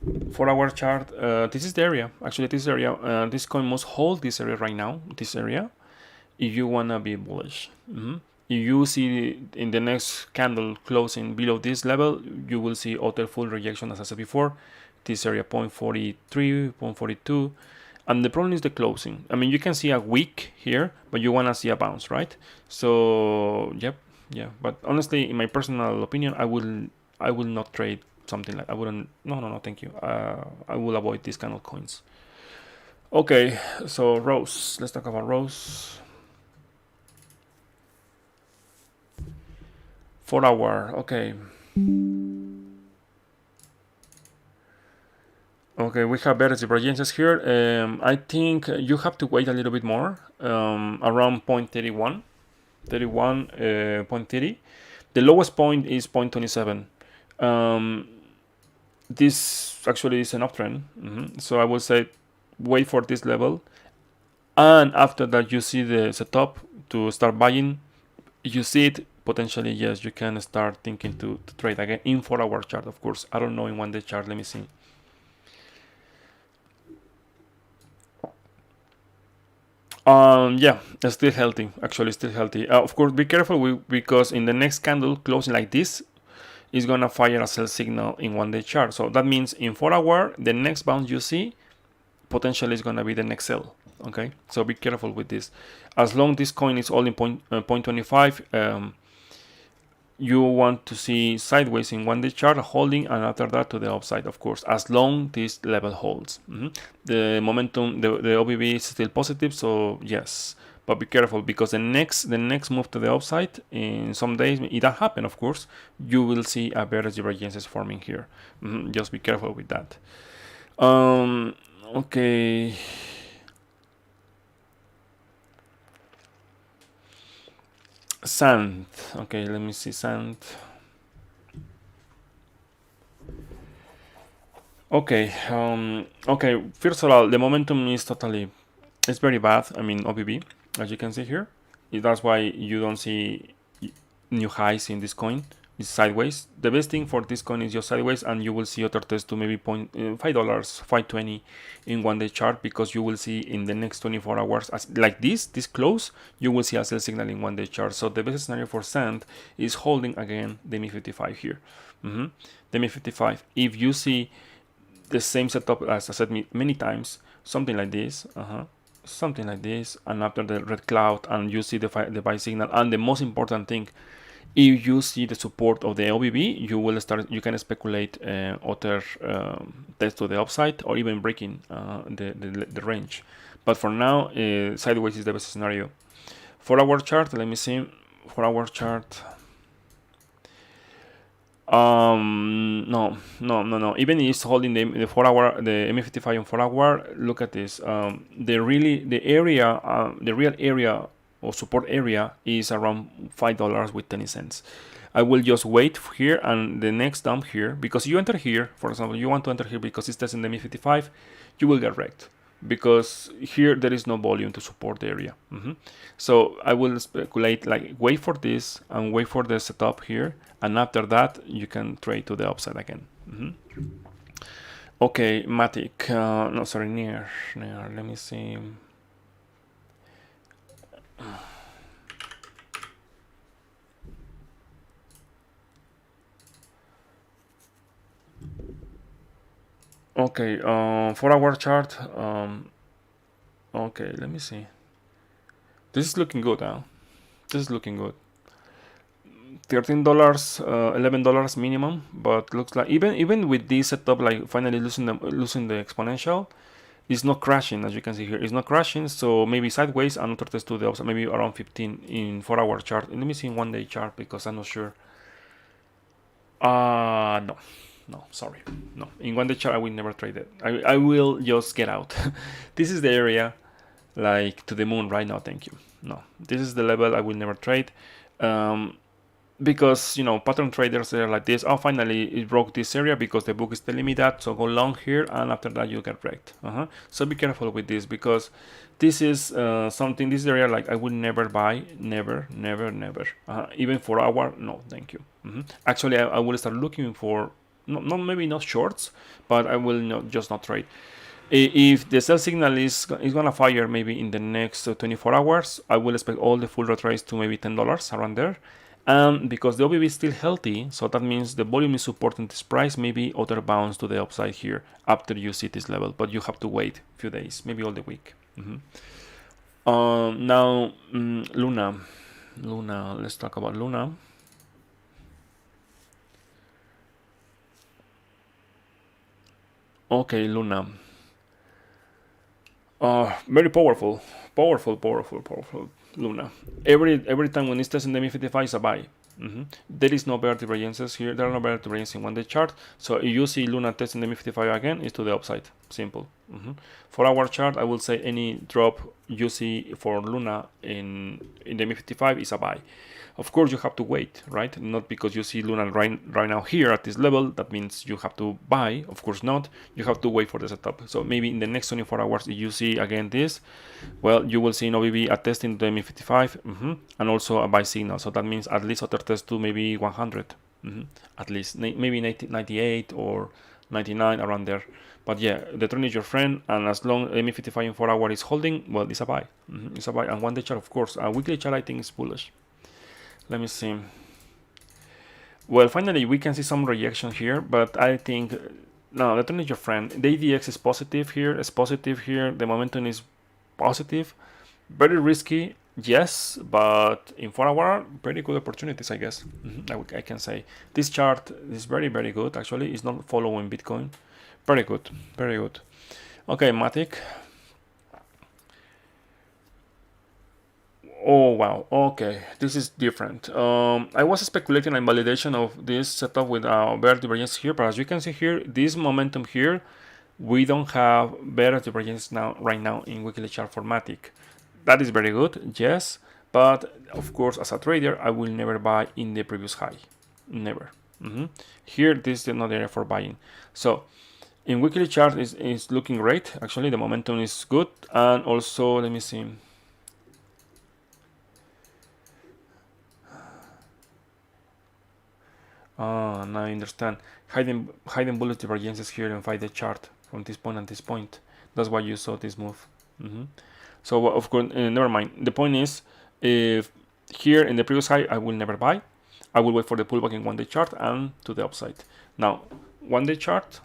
4-hour chart, this is the area. Actually, this area, this coin must hold this area right now. This area, if you wanna be bullish. If you see in the next candle closing below this level, you will see utter full rejection, as I said before. This area 0.43, 0.42, and the problem is the closing. I mean, you can see a wick here, but you wanna see a bounce, right? So yeah. But honestly, in my personal opinion, I will not trade something like, I wouldn't. No, thank you. I will avoid these kind of coins. Okay, so Rose. Let's talk about Rose. 4-hour. Okay. Okay, we have better divergences here. I think you have to wait a little bit more. Around 0.31, 0.30. The lowest point is 0.27. This actually is an uptrend, so I will say wait for this level, and after that you see the setup to start buying. You see it, potentially, yes, you can start thinking to trade again in 4-hour chart, of course. I don't know in 1-day chart. Let me see. Yeah, it's still healthy. Actually, still healthy. Of course, be careful because in the next candle closing like this, is gonna fire a sell signal in 1-day chart. So that means in 4-hour, the next bounce you see potentially is gonna be the next sell. Okay, so be careful with this. As long this coin is all in 0.25, you want to see sideways in 1-day chart holding, and after that to the upside, of course, as long this level holds. The momentum, the OBV is still positive, so yes. but be careful, because the next move to the upside in some days, it don't happen, of course, you will see a better divergences forming here. Just be careful with that. Okay. Sand. Okay, let me see sand. Okay. Okay. First of all, the momentum is it's very bad. I mean, OBB, as you can see here. That's why you don't see new highs in this coin. It's sideways. The best thing for this coin is just sideways, and you will see other test to maybe $5, $5.20 in 1 day chart, because you will see in the next 24 hours, as like this close, you will see a sell signal in 1 day chart. So the best scenario for sand is holding again the MI55 here. The MI55. If you see the same setup as I said many times, something like this, something like this, and after the red cloud, and you see the buy signal, and the most important thing, if you see the support of the LBB, you can speculate other tests to the upside, or even breaking the range. But for now, sideways is the best scenario. For our chart, let me see. For our chart, no. Even if it's holding the 4 hour, the MA55 on 4 hour, look at this. The real area or support area is around $5 with 10 cents. I will just wait here, and the next dump here, because you enter here, for example, you want to enter here because it's testing the MA55, you will get wrecked, because here there is no volume to support the area. So I will speculate, like, wait for this and wait for the setup here, and after that you can trade to the upside again. Okay, Matic, no, sorry, near, let me see. Okay, 4 hour chart. Okay, let me see. This is looking good now. This is looking good. $13, $11 minimum, but looks like even with this setup, like finally losing the exponential, it's not crashing, as you can see here. It's not crashing, so maybe sideways, and another test to the upside, maybe around 15 in 4 hour chart. Let me see in 1 day chart, because I'm not sure. No, sorry, no. In 1 day chart, I will never trade it. I will just get out. This is the area, like, to the moon right now. Thank you. No, this is the level I will never trade. Because, you know, pattern traders are like this. Oh, finally it broke this area because the book is telling me that, so go long here, and after that you get wrecked. So be careful with this, because this is something, this area, like, I would never buy, never. Even for hour, no, thank you. Actually, I will start looking for maybe not shorts, but I will just not trade. If the sell signal is gonna fire maybe in the next 24 hours, I will expect all the full retrace to maybe $10 around there. Because the OBB is still healthy, so that means the volume is supporting this price, maybe other bounce to the upside here after you see this level, but you have to wait a few days, maybe all the week. Now, Luna, let's talk about Luna. Okay, Luna. Very powerful. Luna. Every time when it's testing the MI55 is a buy. There is no better divergences here. There are no better divergences in 1 day chart. So if you see Luna testing the MI55 again, it's to the upside. Simple. For our chart, I will say any drop you see for Luna in the MI55 is a buy. Of course, you have to wait, right? Not because you see Luna right now here at this level, that means you have to buy. Of course not. You have to wait for the setup. So maybe in the next 24 hours, if you see again this, well, you will see in OBB a test in the MI55 and also a buy signal. So that means at least other test to maybe 100, at least maybe 98 or 99 around there. But yeah, the trend is your friend, and as long as MI55 in 4 hours is holding, well, it's a buy. It's a buy. And 1 day chart, of course. A weekly chart, I think, is bullish. Let me see. Well, finally, we can see some reaction here, but I think, no, the trend is your friend. The ADX is positive here. The momentum is positive. Very risky, yes, but in 4 hours, pretty good opportunities, I guess. I can say. This chart is very, very good, actually. It's not following Bitcoin. Very good. Okay, Matic. Oh wow, okay, this is different. I was speculating on validation of this setup with better divergence here, but as you can see here, this momentum here, we don't have better divergence now right now in weekly chart formatic. That is very good, yes, but of course as a trader, I will never buy in the previous high, never. Here, this is not area for buying. So in weekly chart is looking great. Actually, the momentum is good, and also let me see. Now I understand. Hidden bullish divergences here and find the chart from this point and this point. That's why you saw this move. So of course, never mind. The point is, if here in the previous high, I will never buy. I will wait for the pullback in 1-day chart and to the upside. Now, 1-day chart,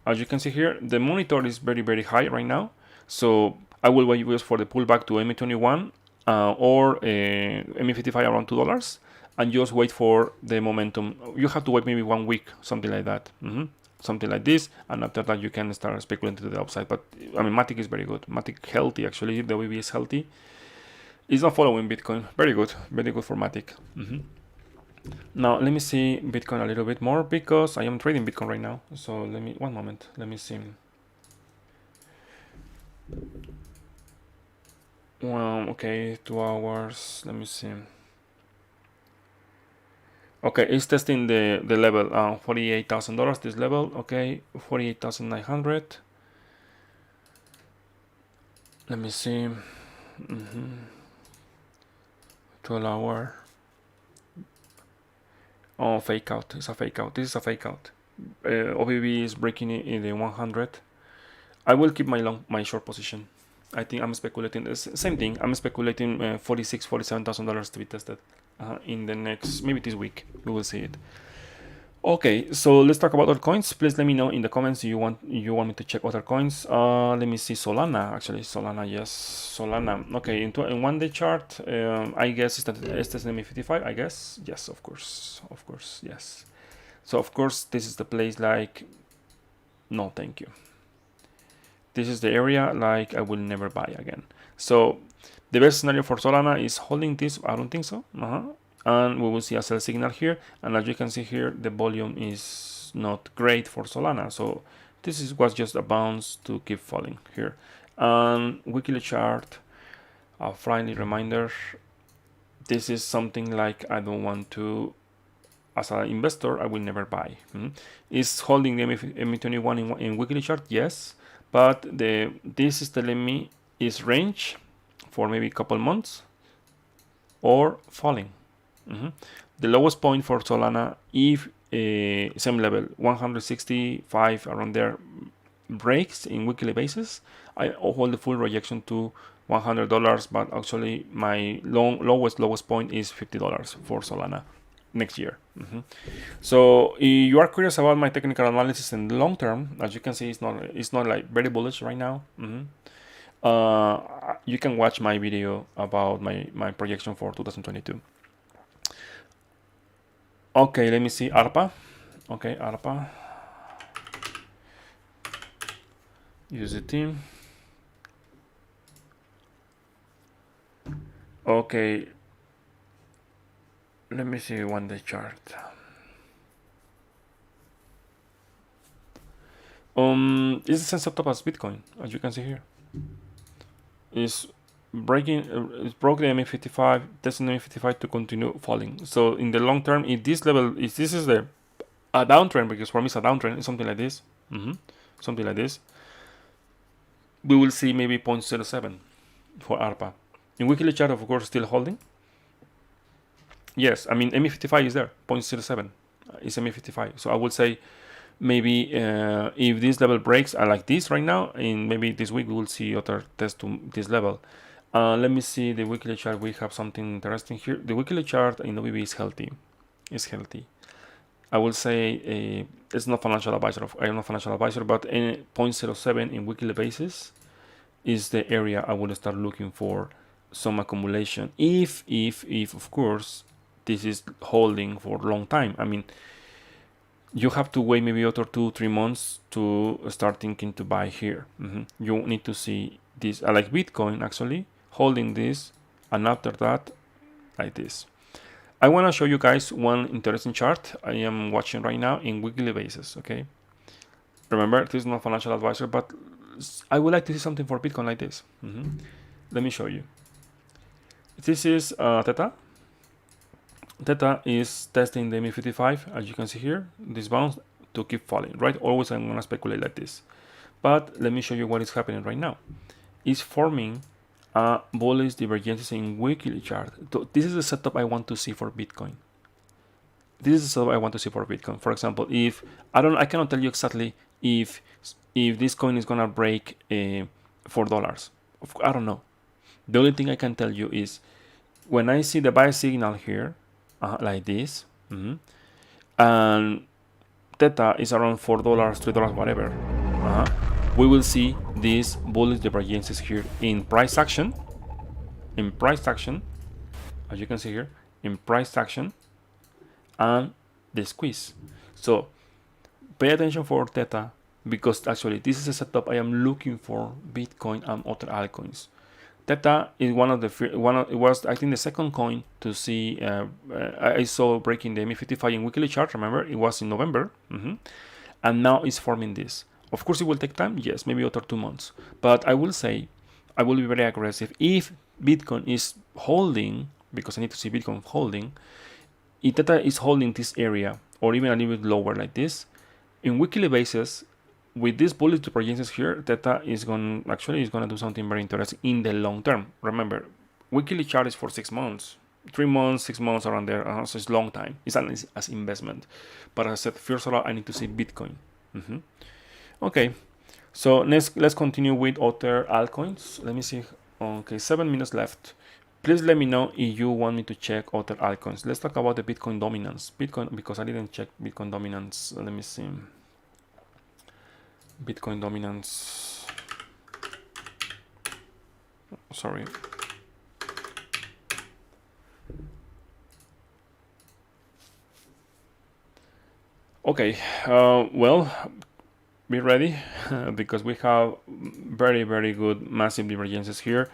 as you can see here, the monitor is very high right now. So I will wait for the pullback to MA21 or MA55 around $2. And just wait for the momentum. You have to wait maybe 1 week, something like that. Something like this, and after that you can start speculating to the upside. But I mean, Matic is very good. Matic healthy actually. The WB is healthy. It's not following Bitcoin. Very good for Matic. Now let me see Bitcoin a little bit more because I am trading Bitcoin right now. So let me 1 moment. Let me see. Well, okay, 2 hours. Let me see. Okay, it's testing the level, $48,000, this level, okay, 48,900. Let me see, 12 hour. Oh, fake out, it's a fake out, this is a fake out. OBB is breaking in the 100. I will keep my short position. I think I'm speculating, same thing, I'm speculating $47,000 to be tested. In the next, maybe this week, we will see it. Okay, so let's talk about altcoins. Please let me know in the comments you want me to check other coins. Let me see Solana. Actually, Solana, yes, Solana. Okay, in 1-day chart, I guess it's the MA55. I guess yes, of course, yes. So of course, this is the place like, no, thank you. This is the area like I will never buy again. So the best scenario for Solana is holding this. I don't think so. And we will see a sell signal here. And as you can see here, the volume is not great for Solana. So this was just a bounce to keep falling here. And weekly chart, a friendly reminder. This is something like I don't want to, as an investor, I will never buy. Is holding the MA21 in weekly chart? Yes. But this is telling me is range for maybe a couple months or falling. The lowest point for Solana, if same level 165 around there breaks in weekly basis, I hold the full rejection to $100, but actually my lowest point is $50 for Solana next year. So if you are curious about my technical analysis in the long term, as you can see, it's not like very bullish right now. You can watch my video about my projection for 2022. Okay, let me see ARPA. Okay, ARPA. USDT. Okay, let me see 1-day chart. It's the same setup as Bitcoin, as you can see here. It's broke the MA55, testing the MA55 to continue falling. So in the long term, if this level, if this is a downtrend, because for me it's a downtrend, it's something like this, something like this, we will see maybe 0.07 for ARPA. In weekly chart, of course, still holding. Yes, I mean MA55 is there, 0.07 is MA55. So I would say maybe if this level breaks, I like this right now, and maybe this week we will see other test to this level. Let me see the weekly chart. We have something interesting here. The weekly chart in OBB is healthy. It's healthy. I will say it's not financial advisor. I am not financial advisor, but 0.07 in weekly basis is the area I will start looking for some accumulation. If of course this is holding for a long time. I mean, you have to wait maybe other 2-3 months to start thinking to buy here. You need to see this, like Bitcoin actually, holding this, and after that, like this. I want to show you guys one interesting chart I am watching right now in weekly basis, okay? Remember, this is not financial advisor, but I would like to see something for Bitcoin like this. Let me show you. This is Theta. Theta is testing the MA55, as you can see here, this bounce to keep falling, right? Always I'm gonna speculate like this. But let me show you what is happening right now. It's forming bullish divergences in weekly chart. So this is the setup I want to see for Bitcoin. This is the setup I want to see for Bitcoin. For example, if I cannot tell you exactly if this coin is gonna break $4. I don't know. The only thing I can tell you is when I see the buy signal here, like this, and Theta is around $4, $3, whatever. We will see these bullish divergences here in price action. In price action, as you can see here, in price action, and the squeeze. So pay attention for Theta, because actually this is a setup I am looking for Bitcoin and other altcoins. Theta is it was I think the second coin to see. I saw breaking the MA55 in weekly chart. Remember, it was in November, and now it's forming this. Of course, it will take time. Yes, maybe after 2 months. But I will say, I will be very aggressive if Bitcoin is holding, because I need to see Bitcoin holding. If Theta is holding this area, or even a little bit lower like this, in weekly basis, with these bullish divergences here, Theta is going to do something very interesting in the long term. Remember, weekly chart is for 6 months, 3 months, 6 months around there. So it's long time. It's as investment. But as I said, first of all, I need to see Bitcoin. Okay, so let's continue with other altcoins. Let me see. Okay, 7 minutes left. Please let me know if you want me to check other altcoins. Let's talk about the Bitcoin dominance. Bitcoin, because I didn't check Bitcoin dominance. Let me see. Bitcoin dominance. Sorry. Okay, well, be ready because we have very, very good massive divergences here.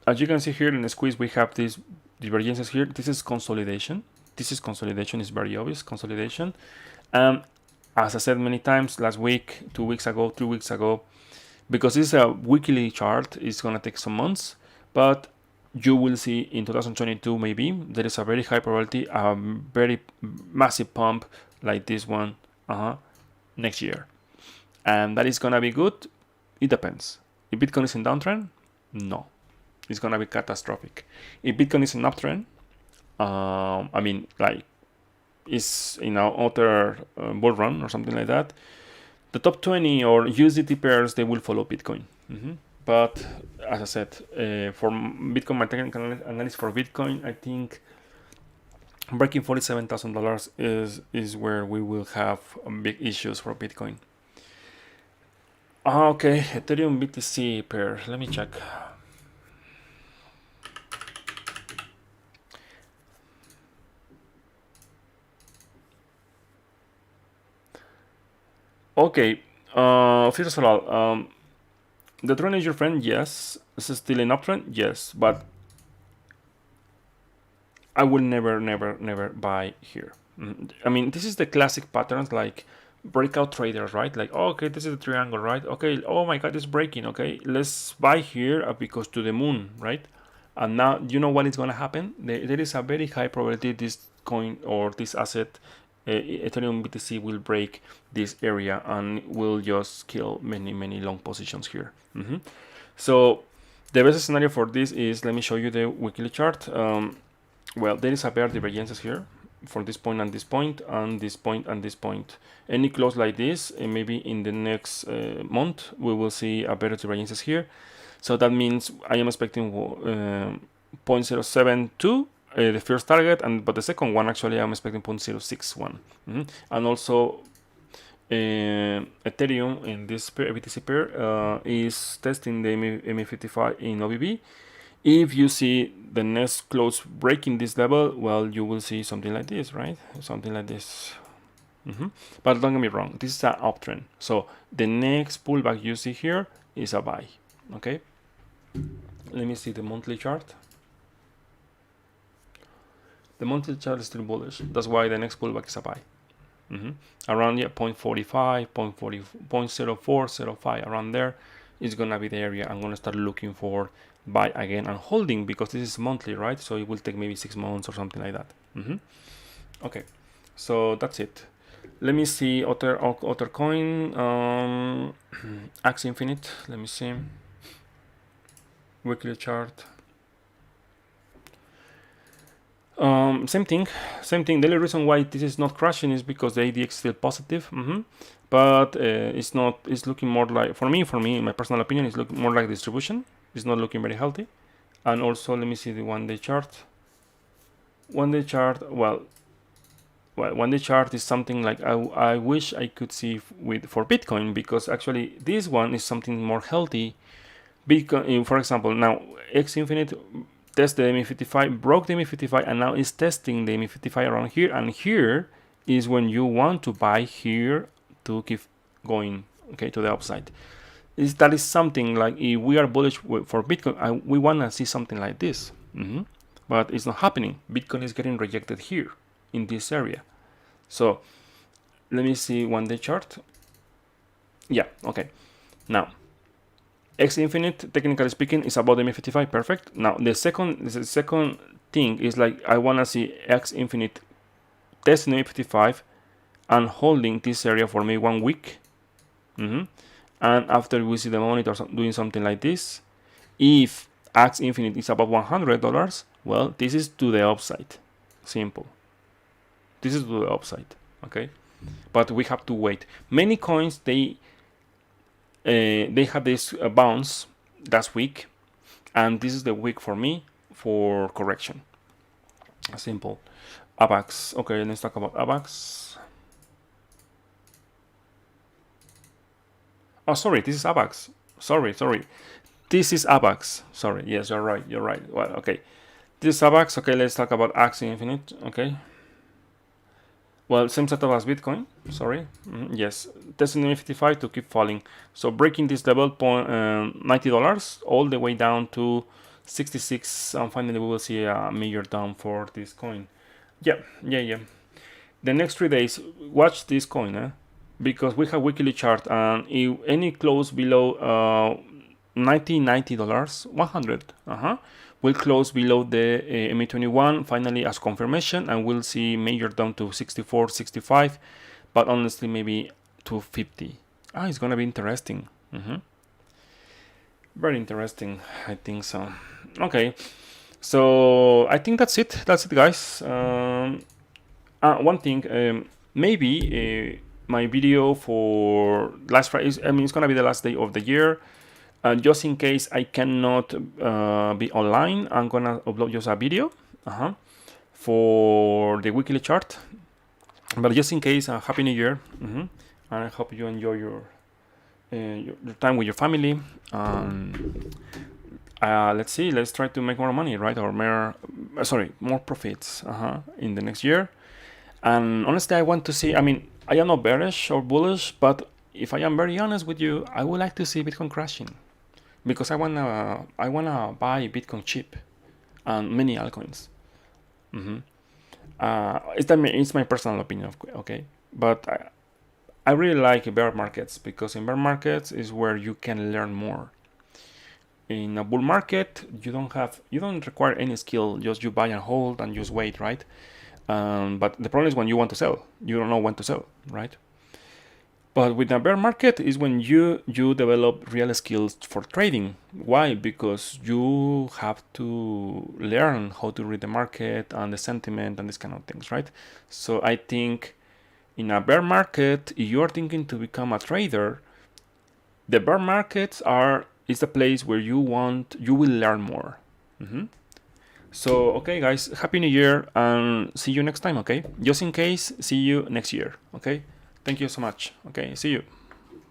As you can see here in the squeeze, we have these divergences here. This is consolidation. This is consolidation. Is very obvious consolidation. As I said many times last week, 2 weeks ago, 3 weeks ago, because this is a weekly chart, it's gonna take some months, but you will see in 2022 maybe there is a very high probability, a very massive pump like this one next year, and that is gonna be good. It depends. If Bitcoin is in downtrend, no, it's gonna be catastrophic. If Bitcoin is in uptrend, I mean, like, is in our other bull run or something like that, the top 20 or USDT pairs, they will follow Bitcoin. But as I said, for Bitcoin, my technical analysis for Bitcoin, I think breaking $47,000 is where we will have big issues for Bitcoin. Okay, Ethereum BTC pair. Let me check. Okay, first of all, the trend is your friend, yes. This is still an uptrend, yes, but I will never buy here. I mean, this is the classic patterns, like breakout traders, right? Like, oh, okay, this is the triangle, right? Okay, oh my god, it's breaking. Okay, let's buy here because to the moon, right? And now you know what is going to happen. There is a very high probability this coin or this asset, Ethereum BTC, will break this area and will just kill many long positions here. So the best scenario for this is, let me show you the weekly chart. Well, there is a bear divergences here for this point and this point and this point and this point. Any close like this, and maybe in the next month we will see a better divergences here. So that means I am expecting 0.072 the first target, but the second one actually I'm expecting 0.061. And also Ethereum in this BTC pair is testing the MA55 in OBB. If you see the next close breaking this level, well, you will see something like this, right? Something like this. But don't get me wrong, this is an uptrend. So the next pullback you see here is a buy. Okay, let me see the monthly chart. The monthly chart is still bullish. That's why the next pullback is a buy. Around 0.45, 0.04, around there is gonna be the area I'm gonna start looking for buy again and holding, because this is monthly, right? So it will take maybe 6 months or something like that. Okay, so that's it. Let me see other coin. Axie Infinite. Let me see. Weekly chart. Same thing. The only reason why this is not crashing is because the ADX is still positive. But it's not. It's looking more like, for me, in my personal opinion, it's looking more like distribution. It's not looking very healthy. And also, let me see the 1-day chart. 1-day chart. Well, 1-day chart is something like I wish I could see for Bitcoin, because actually this one is something more healthy. Bitcoin, for example, now X Infinite test the MA55, broke the MA55, and now is testing the MA55 around here. And here is when you want to buy here to keep going, okay, to the upside. That is something like, if we are bullish for Bitcoin, we want to see something like this. But it's not happening. Bitcoin is getting rejected here in this area. So let me see 1-day chart. Yeah, okay. Now X Infinite, technically speaking, is above the MA55. Perfect. Now the second thing is like, I want to see X Infinite testing the MA55 and holding this area for maybe 1 week. And after we see the monitor doing something like this, if X Infinite is above $100, well, this is to the upside. Simple. This is to the upside. Okay, but we have to wait. Many coins, they had this bounce last week, and this is the week for me for correction. Simple. AVAX. Okay, let's talk about AVAX. Oh, sorry, this is AVAX. Sorry. This is AVAX. Sorry. Yes, you're right. Well, okay. This is AVAX. Okay, let's talk about Axie Infinite. Okay. Well, same setup as Bitcoin. Sorry. Yes, testing the 55 to keep falling. So breaking this level, $90 all the way down to 66, and finally we will see a major down for this coin. Yeah. The next 3 days, watch this coin, because we have weekly chart, and if any close below $90, 100, will close below the MA21 finally as confirmation, and we'll see major down to 64, 65, but honestly maybe to 50. It's gonna be interesting. Very interesting, I think so. Okay, so I think that's it, guys. One thing, maybe my video for last Friday, it's gonna be the last day of the year. Just in case I cannot be online, I'm gonna upload just a video for the weekly chart. But just in case, Happy New Year. I hope you enjoy your time with your family. Let's see. Let's try to make more money, right? Or more profits in the next year. And honestly, I want to see. I mean, I am not bearish or bullish, but if I am very honest with you, I would like to see Bitcoin crashing, because I wanna buy Bitcoin cheap and many altcoins. It's my personal opinion, okay? But I really like bear markets, because in bear markets is where you can learn more. In a bull market, you don't require any skill. Just you buy and hold and just wait, right? But the problem is when you want to sell, you don't know when to sell, right? But with a bear market is when you develop real skills for trading. Why? Because you have to learn how to read the market and the sentiment and these kind of things, right? So I think in a bear market, if you're thinking to become a trader, the bear markets is the place where you will learn more. So, okay, guys, Happy New Year, and see you next time, okay? Just in case, see you next year, okay? Thank you so much. Okay, see you.